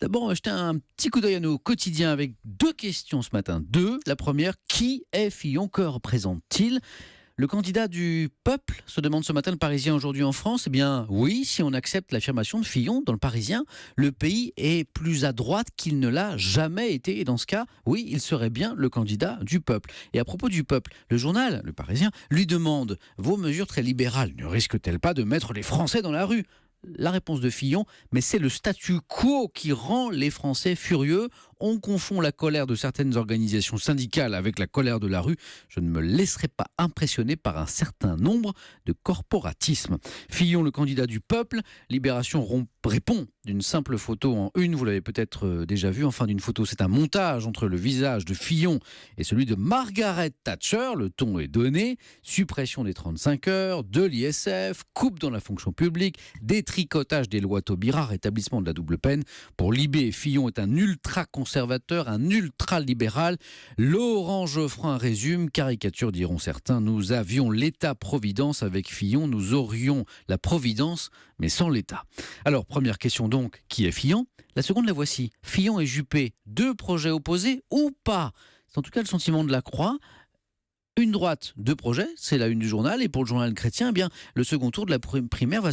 D'abord, jeter un petit coup d'œil à nos quotidiens avec deux questions ce matin. La première, qui est Fillon? Que représente-t-il? Le candidat du peuple, se demande ce matin le Parisien aujourd'hui en France. Eh bien oui, si on accepte l'affirmation de Fillon dans le Parisien, le pays est plus à droite qu'il ne l'a jamais été. Et dans ce cas, oui, il serait bien le candidat du peuple. Et à propos du peuple, le journal, le Parisien, lui demande: vos mesures très libérales ne risquent-elles pas de mettre les Français dans la rue? La réponse de Fillon: mais c'est le statu quo qui rend les Français furieux. On confond la colère de certaines organisations syndicales avec la colère de la rue. Je ne me laisserai pas impressionner par un certain nombre de corporatismes. Fillon, le candidat du peuple. Libération répond d'une simple photo en une, vous l'avez peut-être déjà vu. Enfin, d'une photo, c'est un montage entre le visage de Fillon et celui de Margaret Thatcher. Le ton est donné: suppression des 35 heures, de l'ISF, coupe dans la fonction publique, détricotage des lois Taubira, rétablissement de la double peine. Pour Libé, Fillon est un ultra-conservateur, un ultra-libéral. Laurent Geoffrin résume: caricature diront certains, nous avions l'État-providence avec Fillon, nous aurions la Providence, mais sans l'État. Alors, première question donc, qui est Fillon? La seconde, la voici. Fillon et Juppé, deux projets opposés ou pas? C'est en tout cas le sentiment de la Croix. Une droite, deux projets, c'est la une du journal. Et pour le journal chrétien, eh bien, le second tour de la primaire va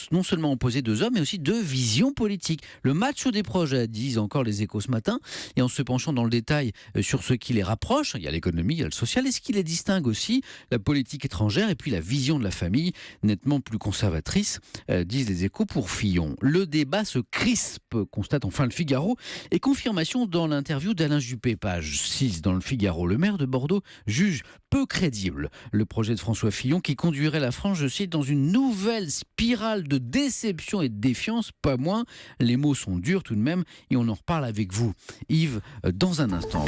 non seulement opposer deux hommes, mais aussi deux visions politiques. Le match des projets, disent encore les Échos ce matin. Et en se penchant dans le détail sur ce qui les rapproche, il y a l'économie, il y a le social, et ce qui les distingue aussi, la politique étrangère et puis la vision de la famille, nettement plus conservatrice, disent les Échos pour Fillon. Le débat se crispe, constate enfin le Figaro, et confirmation dans l'interview d'Alain Juppé, page 6 dans le Figaro. Le maire de Bordeaux juge peu crédible le projet de François Fillon qui conduirait la France, je cite, dans une nouvelle spirale de déception et de défiance, pas moins. Les mots sont durs tout de même et on en reparle avec vous, Yves, dans un instant.